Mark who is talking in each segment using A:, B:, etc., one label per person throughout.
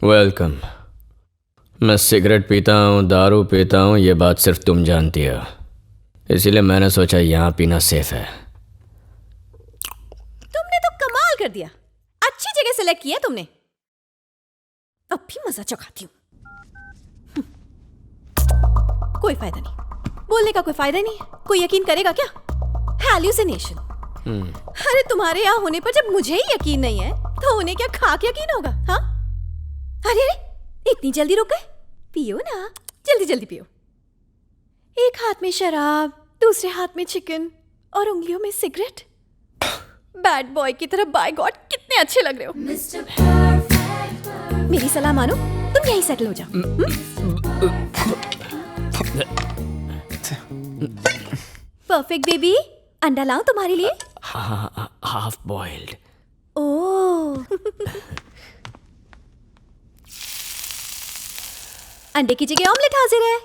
A: Welcome. मैं cigarette पीता हूँ, दारू पीता हूँ, ये बात सिर्फ तुम जानती हो, इसीलिए मैंने सोचा यहाँ पीना सेफ है।
B: तुमने तो कमाल कर दिया, अच्छी जगह सेलेक्ट किया तुमने। अब भी मजा चखाती हूँ। कोई फायदा नहीं, बोलने का कोई फायदा नहीं है। कोई यकीन करेगा क्या? हैल्यूसिनेशन। अरे तुम्हारे यहाँ होने पर जब मुझे ही यकीन नहीं है तो उन्हें क्या खाक यकीन होगा? हाँ, अरे अरे इतनी जल्दी रुक गए? पियो ना, जल्दी जल्दी पियो। एक हाथ में शराब, दूसरे हाथ में चिकन और उंगलियों में सिगरेट। बैड बॉय की तरह, बाय गॉड कितने अच्छे लग रहे हो। मेरी सलाह मानो, तुम यहीं सेटल हो जाओ। परफेक्ट बेबी, अंडा लाऊं तुम्हारे लिए?
A: Half boiled.
B: ओह अंडे की जगह ऑमलेट हाजिर है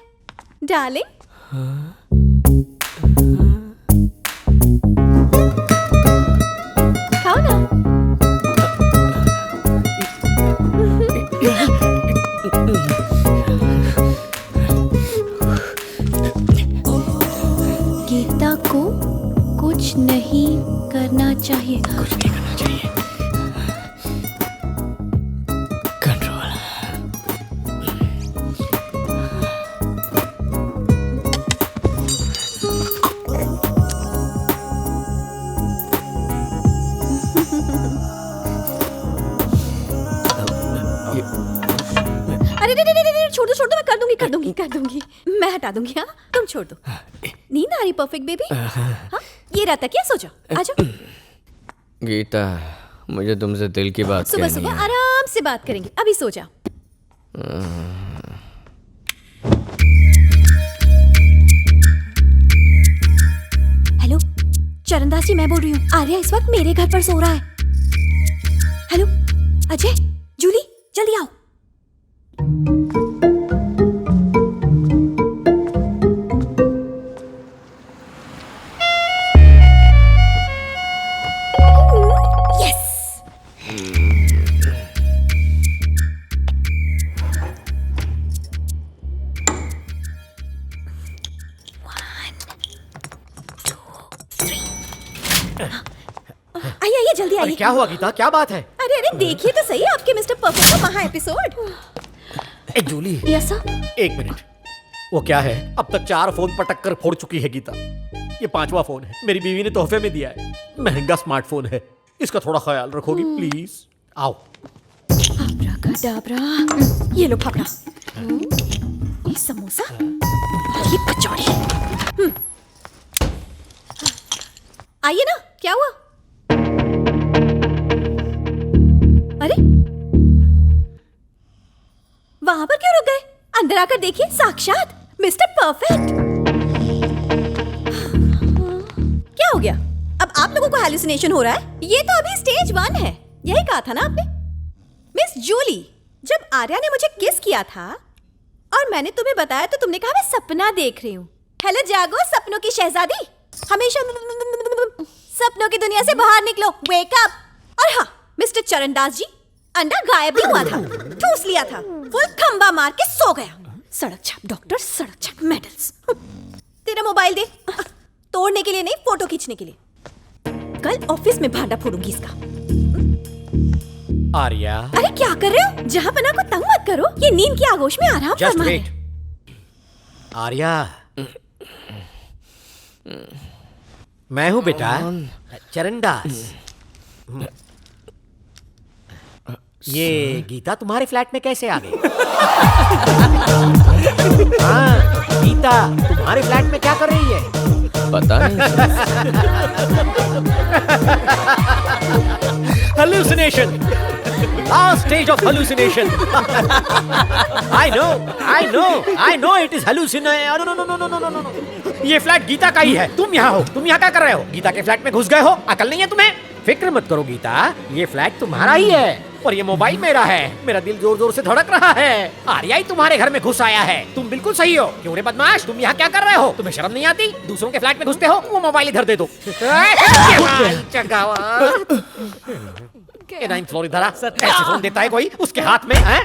B: डार्लिंग। खाओ ना। गीता को कुछ नहीं करना चाहिए।
A: कुछ नहीं करना चाहिए। कंट्रोल।
B: अरे छोड़ दो, मैं कर दूंगी। मैं हटा दूंगी। हाँ तुम छोड़ दो। नींद आ रही परफेक्ट बेबी? हाँ ये रहता क्या? सो जाओ, आ जाओ।
A: गीता, मुझे तुमसे दिल की बात
B: सुबह
A: कहनी
B: सुबह
A: है।
B: आराम से बात करेंगे, अभी सो जाओ। हेलो चरणदास जी, मैं बोल रही हूँ। आर्या इस वक्त मेरे घर पर सो रहा है। हेलो अजय, जूली, जल्दी आओ। यस। आइए जल्दी आइए।
C: क्या हुआ गीता, क्या बात है?
B: अरे देखिए तो सही आपके मिस्टर परफेक्ट का महा एपिसोड।
C: ए जूली,
B: यस सर।
C: एक मिनट। वो क्या है, अब तक 4 फोन पटक कर फोड़ चुकी है गीता। ये 5वां फोन है, मेरी बीवी ने तोहफे में दिया है। महंगा स्मार्टफोन है, इसका थोड़ा ख्याल रखोगी प्लीज? आओ।
B: अब्राकडाब्रा। ये लो फाफड़ा, ये समोसा और ये कचौड़ी। आइए ना, क्या हुआ? अरे वहां पर क्यों रुक गए? अंदर आकर देखिए, साक्षात मिस्टर परफेक्ट। क्या हो गया? अब आप लोगों को हैलुसिनेशन हो रहा है? ये तो अभी स्टेज 1 है। यही कहा था ना आपने? मिस जूली, जब आर्या ने मुझे किस किया था और मैंने तुम्हें बताया तो तुमने कहा मैं सपना देख रही हूँ। हेलो जागो सपनों की शहजादी, हमेशा सपनों की दुनिया से बाहर निकलो, वेक अप। और हाँ मिस्टर चरणदास जी, अंडा गायब भी हुआ था, ठूस लिया था, फुल खंबा मार के सो गया। सड़क छाप डॉक्टर, सड़क छाप मेडल्स। तेरा मोबाइल दे। तोड़ने के लिए नहीं, फोटो खींचने के लिए। कल ऑफिस में भांडा फोड़ूंगी इसका।
C: आर्या,
B: अरे क्या कर रहे हो? जहां पना को तंग मत करो, ये नींद की आगोश में आराम
C: जस्ट
B: फरमा है।
C: वेट। आर्या, मैं हूँ बेटा, चरणदास। ये गीता तुम्हारे फ्लैट में कैसे आ गई? हाँ, गीता तुम्हारे फ्लैट में क्या कर रही है?
A: पता नहीं।
C: Hallucination. Last stage of hallucination. I know it is hallucination. No. ये फ्लैट गीता का ही है। तुम यहाँ हो, तुम यहाँ क्या कर रहे हो? गीता के फ्लैट में घुस गए हो? अकल नहीं है तुम्हें? फिक्र मत करो गीता, ये फ्लैट तुम्हारा ही है और ये मोबाइल मेरा है। मेरा दिल जोर जोर से धड़क रहा है। आर्या ही तुम्हारे घर में घुस आया है। तुम बिल्कुल सही हो। क्यों रे बदमाश, तुम यहाँ क्या कर रहे हो? तुम्हें शर्म नहीं आती? दूसरों के फ्लैट में घुसते हो, वो मोबाइल इधर दे दो।
B: गया।
C: ये 9th फ्लोर इधर आ। ऐसे फोन देता है कोई उसके हाथ में हैं?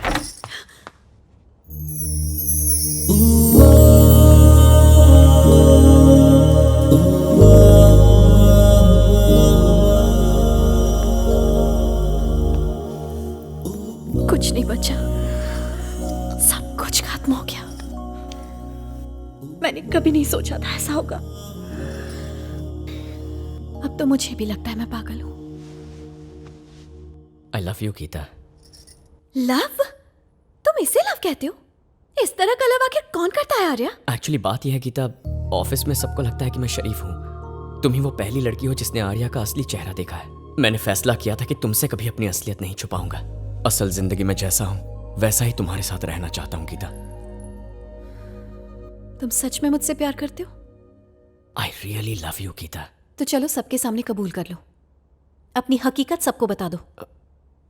B: कुछ नहीं बचा, सब कुछ खत्म हो गया। मैंने कभी नहीं सोचा था ऐसा होगा। अब तो मुझे भी लगता है मैं पागल हूं।
A: I love you Geeta.
B: Love? तुम इसे लव कहते हो? इस तरह का लव आखिर कौन करता है आर्या?
A: एक्चुअली बात यह है गीता, ऑफिस में सबको लगता है कि मैं शरीफ हूँ। तुम ही वो पहली लड़की हो जिसने आर्या का असली चेहरा देखा है। मैंने फैसला किया था कि तुमसे कभी अपनी असलियत नहीं छुपाऊंगा। असल जिंदगी में जैसा हूँ वैसा ही तुम्हारे साथ रहना चाहता हूँ गीता।
B: तुम सच में मुझसे प्यार करते हो?
A: I really love you Geeta.
B: तो चलो सबके सामने कबूल कर लो, अपनी हकीकत सबको बता दो।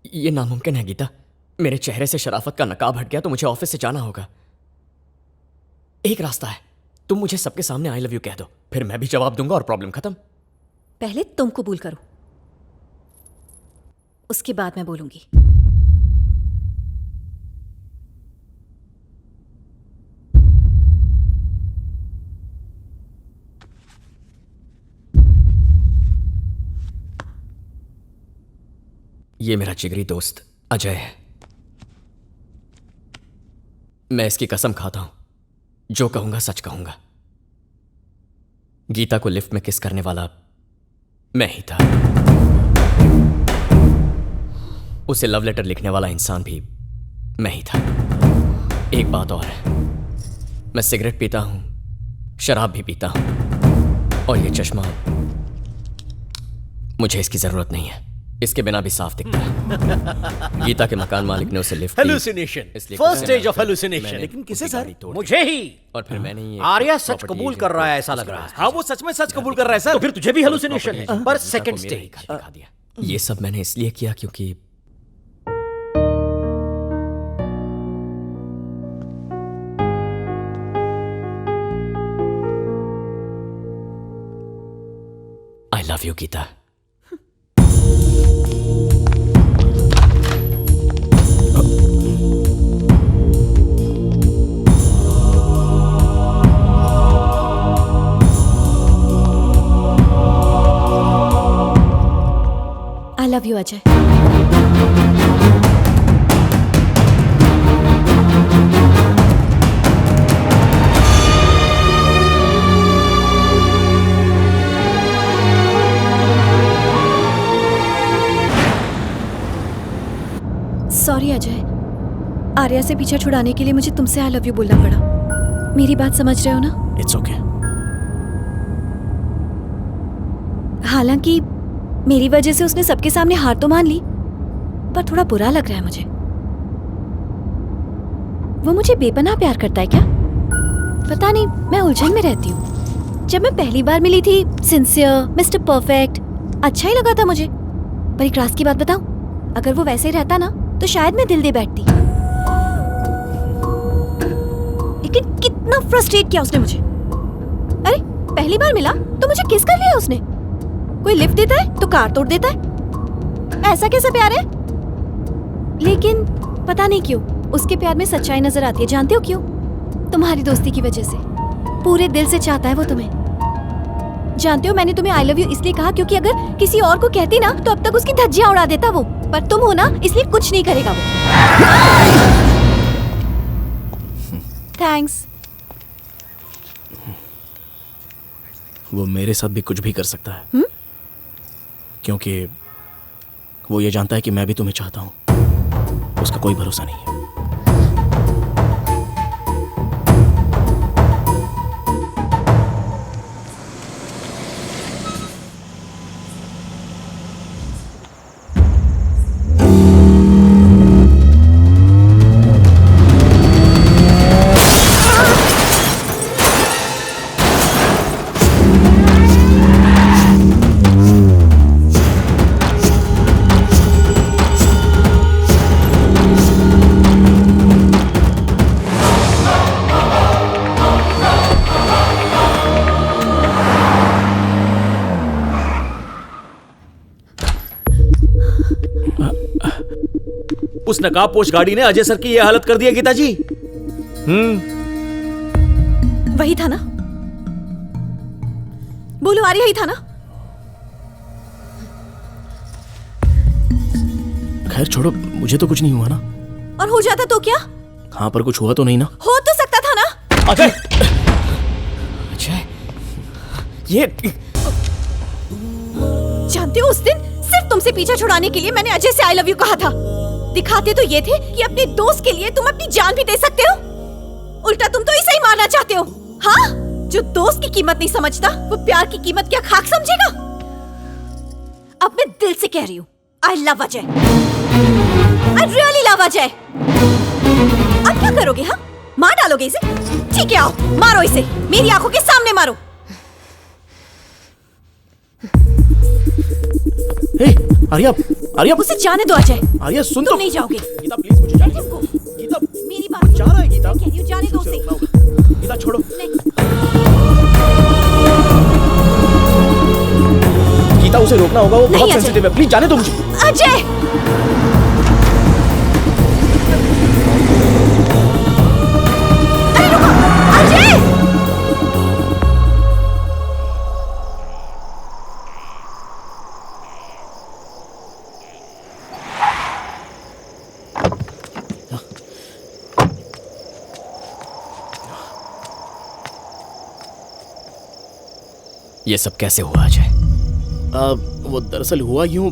A: ये नामुमकिन है गीता। मेरे चेहरे से शराफत का नकाब हट गया तो मुझे ऑफिस से जाना होगा। एक रास्ता है, तुम मुझे सबके सामने आई लव यू कह दो, फिर मैं भी जवाब दूंगा और प्रॉब्लम खत्म।
B: पहले तुम कबूल करो, उसके बाद मैं बोलूंगी।
A: ये मेरा जिगरी दोस्त अजय है। मैं इसकी कसम खाता हूं, जो कहूंगा सच कहूंगा। गीता को लिफ्ट में किस करने वाला मैं ही था। उसे लव लेटर लिखने वाला इंसान भी मैं ही था। एक बात और है, मैं सिगरेट पीता हूं, शराब भी पीता हूं, और ये चश्मा मुझे इसकी जरूरत नहीं है। इसके बिना भी साफ दिखता है। गीता के मकान मालिक ने उसे लिफ्ट दी,
C: हेलुसिनेशन,
A: इसलिए
C: फर्स्ट
A: कुछ
C: स्टेज
A: देर
C: ऑफ
A: पहले
C: हेलुसिनेशन।
A: मैंने
D: लेकिन किसे
A: उसकी
D: सर?
A: गाड़ी तोड़ दी।
C: मुझे ही।
A: और फिर मैंने ही
C: आर्या सच कबूल कर रहा है ऐसा लग रहा है।
D: हाँ वो सच में सच कबूल कर रहा है सर।
C: तो फिर तुझे भी हेलुसिनेशन है, पर सेकंड स्टेज।
A: दिखा दिया। ये सब मैंने इसलिए किया क्योंकि I love you Geeta.
B: I love you Ajay. Sorry Ajay, Arya से पीछा छुड़ाने के लिए मुझे तुमसे आई लव यू बोलना पड़ा। मेरी बात समझ रहे हो ना?
D: It's okay.
B: हालांकि मेरी वजह से उसने सबके सामने हार तो मान ली, पर थोड़ा बुरा लग रहा है मुझे। वो मुझे बेपनाह प्यार करता है क्या? पता नहीं, मैं उलझन में रहती हूँ। जब मैं पहली बार मिली थी, सिंसियर, मिस्टर परफेक्ट, अच्छा ही लगा था मुझे। पर एक राज की बात बताऊं, अगर वो वैसे ही रहता ना तो शायद मैं दिल दे बैठती। लेकिन कितना फ्रस्ट्रेट किया उसने मुझे। अरे पहली बार मिला तो मुझे किस कर लिया उसने। कोई लिफ्ट देता है तो कार तोड़ देता है। ऐसा कैसा प्यार है? लेकिन पता नहीं क्यों उसके प्यार में सच्चाई नजर आती है। जानते हो क्यों? तुम्हारी दोस्ती की वजह से। पूरे दिल से चाहता है वो तुम्हें। जानते हो, मैंने तुम्हें आई लव यू इसलिए कहा क्योंकि अगर किसी और को कहती ना तो अब तक उसकी धज्जियां उड़ा देता वो। पर तुम हो ना, इसलिए कुछ नहीं करेगा वो। थैंक्स।
D: वो मेरे साथ भी कुछ भी कर सकता है। क्योंकि वो ये जानता है कि मैं भी तुम्हें चाहता हूं। उसका कोई भरोसा नहीं है। उस नकाबपोश गाड़ी ने अजय सर की ये हालत कर दी है गीता जी।
B: वही था ना? बोलो आर्या, ही था ना?
D: खैर छोड़ो, मुझे तो कुछ नहीं हुआ ना।
B: और हो जाता तो क्या?
D: हाँ, पर कुछ हुआ तो नहीं ना?
B: हो तो सकता था ना?
D: अजय!
A: अजय, ये
B: जानते हो, उस दिन सिर्फ तुमसे पीछा छुड़ाने के लिए मैंने अजय से आई लव यू कहा था। दिखाते तो ये थे कि अपने दोस्त के लिए तुम अपनी जान भी दे सकते हो। उल्टा तुम तो इसे ही मारना चाहते हो। हाँ, जो दोस्त की कीमत नहीं समझता वो प्यार की कीमत क्या खाक समझेगा? अब मैं दिल से कह रही हूँ, I love Ajay. I really love Ajay. अब क्या करोगे? हाँ, मार डालोगे इसे? ठीक है, आओ मारो इसे, मेरी आंखों के सामने मारो।
D: हे, आर्या, आर्या,
B: उसे जाने दो अजय।
D: आर्या सुन
B: तुम
D: तो।
B: नहीं जाओगे।
D: गीता प्लीज मुझे जाने दो। गीता,
B: मेरी बात
D: जा रहा है गीता।
B: कह रही हूँ, जाने दो उसे।
D: गीता छोड़ो।
B: नहीं।
D: गीता, उसे रोकना होगा, वो
B: नहीं,
D: बहुत
B: अजय।
D: सेंसिटिव है। प्लीज जाने दो मुझे।
B: अजय! अरे रुको! अजय!
A: ये सब कैसे हुआ अजय?
D: वो दरअसल हुआ यूं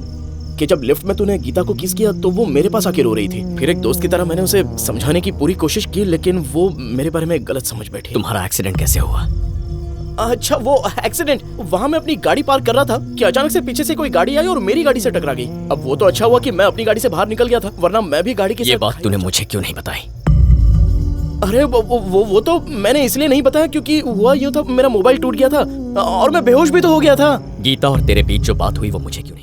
D: कि जब लिफ्ट में तूने गीता को किस किया तो वो मेरे पास आके रो रही थी। फिर एक दोस्त की तरह मैंने उसे समझाने की पूरी कोशिश की, लेकिन वो मेरे बारे में गलत समझ बैठी।
A: तुम्हारा एक्सीडेंट कैसे हुआ?
D: अच्छा, वो एक्सीडेंट, वहां मैं अपनी गाड़ी पार्क कर रहा था कि अचानक से पीछे से कोई गाड़ी आई और मेरी गाड़ी से टकरा गई। अब वो तो अच्छा हुआ कि मैं अपनी गाड़ी से बाहर निकल गया था, वरना मैं भी गाड़ी के
A: ये
D: साथ
A: बात तूने मुझे क्यों नहीं बताई?
D: अरे वो तो मैंने इसलिए नहीं बताया क्योंकि हुआ यूं था, मेरा मोबाइल टूट गया था और मैं बेहोश भी तो हो गया था।
A: गीता और तेरे बीच जो बात हुई वो मुझे क्यों नहीं